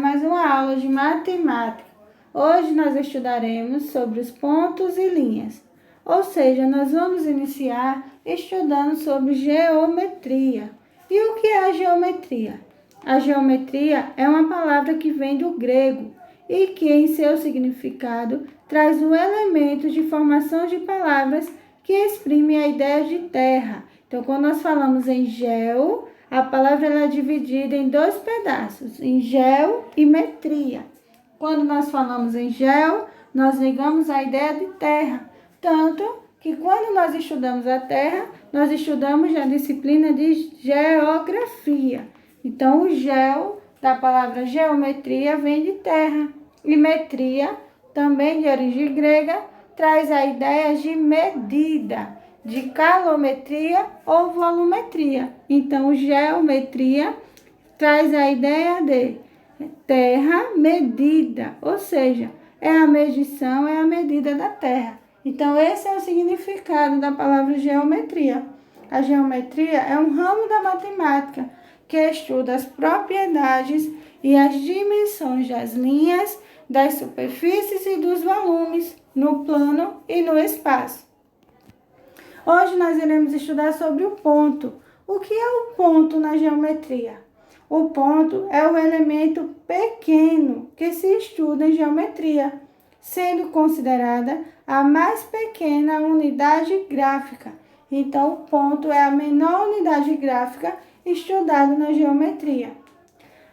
mais uma aula de matemática. Hoje nós estudaremos sobre os pontos e linhas, ou seja, nós vamos iniciar estudando sobre geometria. E o que é a geometria? A geometria é uma palavra que vem do grego e que em seu significado traz um elemento de formação de palavras que exprime a ideia de terra. Então, quando nós falamos em geo, a palavra é dividida em dois pedaços, em geo e metria. Quando nós falamos em geo, nós ligamos a ideia de terra, tanto que quando nós estudamos a terra, nós estudamos a disciplina de geografia. Então, o geo, da palavra geometria, vem de terra. E metria, também de origem grega, traz a ideia de medida, de calometria ou volumetria. Então, geometria traz a ideia de terra medida, ou seja, é a medição, é a medida da terra. Então, esse é o significado da palavra geometria. A geometria é um ramo da matemática que estuda as propriedades e as dimensões das linhas, das superfícies e dos volumes no plano e no espaço. Hoje nós iremos estudar sobre o ponto. O que é o ponto na geometria? O ponto é o elemento pequeno que se estuda em geometria, sendo considerada a mais pequena unidade gráfica. Então, o ponto é a menor unidade gráfica estudada na geometria.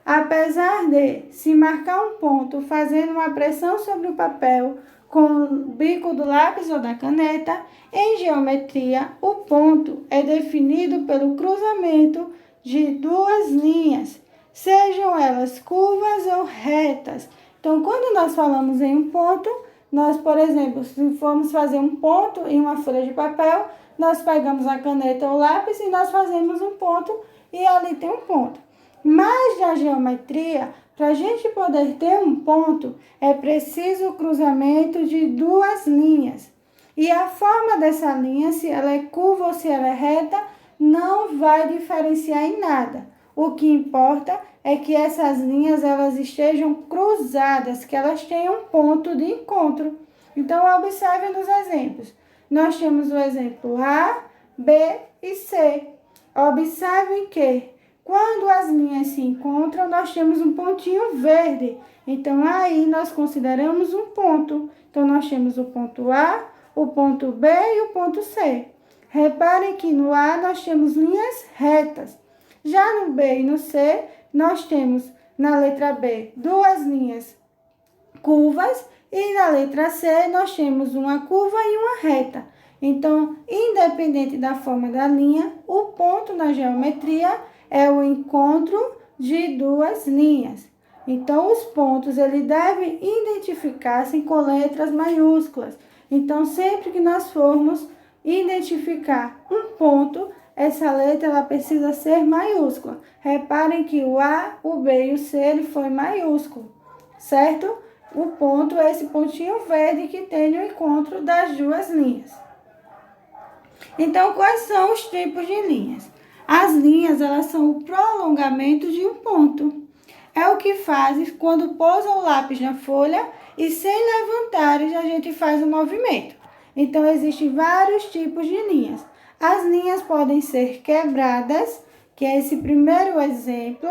Apesar de se marcar um ponto fazendo uma pressão sobre o papel com o bico do lápis ou da caneta, em geometria, o ponto é definido pelo cruzamento de duas linhas, sejam elas curvas ou retas. Então, quando nós falamos em um ponto, nós, por exemplo, se formos fazer um ponto em uma folha de papel, nós pegamos a caneta ou o lápis e nós fazemos um ponto e ali tem um ponto. Mas na geometria, para a gente poder ter um ponto, é preciso o cruzamento de duas linhas. E a forma dessa linha, se ela é curva ou se ela é reta, não vai diferenciar em nada. O que importa é que essas linhas elas estejam cruzadas, que elas tenham um ponto de encontro. Então, observe nos exemplos. Nós temos o exemplo A, B e C. Observe que quando as linhas se encontram, nós temos um pontinho verde. Então, aí nós consideramos um ponto. Então, nós temos o ponto A, o ponto B e o ponto C. Reparem que no A nós temos linhas retas. Já no B e no C, nós temos na letra B duas linhas curvas e na letra C nós temos uma curva e uma reta. Então, independente da forma da linha, o ponto na geometria é o encontro de duas linhas. Então, os pontos ele devem identificar-se com letras maiúsculas. Então, sempre que nós formos identificar um ponto, essa letra ela precisa ser maiúscula. Reparem que o A, o B e o C ele foi maiúsculo, certo? O ponto é esse pontinho verde que tem o encontro das duas linhas. Então, quais são os tipos de linhas? As linhas, elas são o prolongamento de um ponto. É o que faz quando pousa o lápis na folha e sem levantar a gente faz o movimento. Então, existem vários tipos de linhas. As linhas podem ser quebradas, que é esse primeiro exemplo.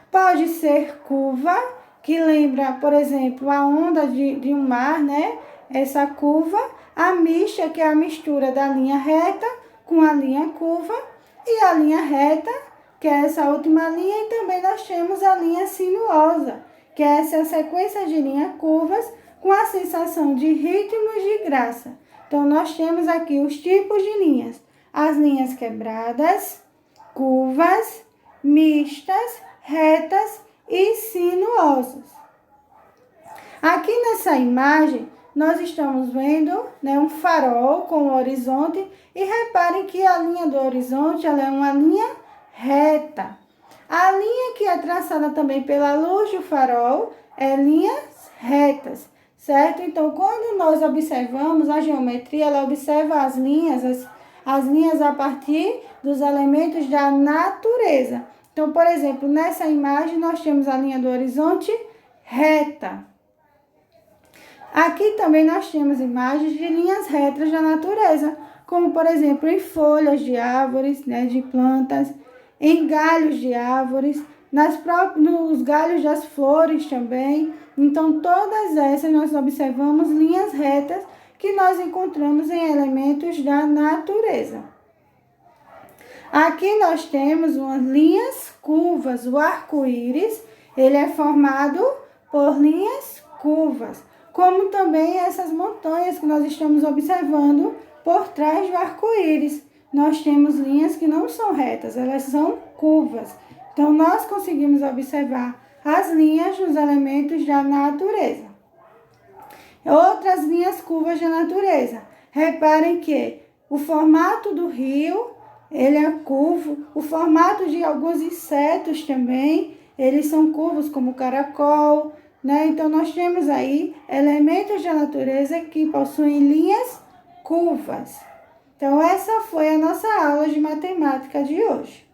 Pode ser curva, que lembra, por exemplo, a onda de um mar, né? Essa curva. A mista, que é a mistura da linha reta com a linha curva. E a linha reta, que é essa última linha. E também nós temos a linha sinuosa, que é essa sequência de linhas curvas com a sensação de ritmo e de graça. Então, nós temos aqui os tipos de linhas. As linhas quebradas, curvas, mistas, retas e sinuosas. Aqui nessa imagem, nós estamos vendo, né, um farol com o horizonte e reparem que a linha do horizonte ela é uma linha reta. A linha que é traçada também pela luz do farol é linhas retas, certo? Então, quando nós observamos a geometria, ela observa as linhas a partir dos elementos da natureza. Então, por exemplo, nessa imagem nós temos a linha do horizonte reta. Aqui também nós temos imagens de linhas retas da natureza, como por exemplo em folhas de árvores, né, de plantas, em galhos de árvores, nos galhos das flores também. Então, todas essas nós observamos linhas retas que nós encontramos em elementos da natureza. Aqui nós temos umas linhas curvas. O arco-íris, ele é formado por linhas curvas, como também essas montanhas que nós estamos observando por trás do arco-íris. Nós temos linhas que não são retas, elas são curvas. Então, nós conseguimos observar as linhas dos elementos da natureza. Outras linhas curvas da natureza. Reparem que o formato do rio, ele é curvo. O formato de alguns insetos também, eles são curvos, como o caracol, né? Então, nós temos aí elementos da natureza que possuem linhas curvas. Então, essa foi a nossa aula de matemática de hoje.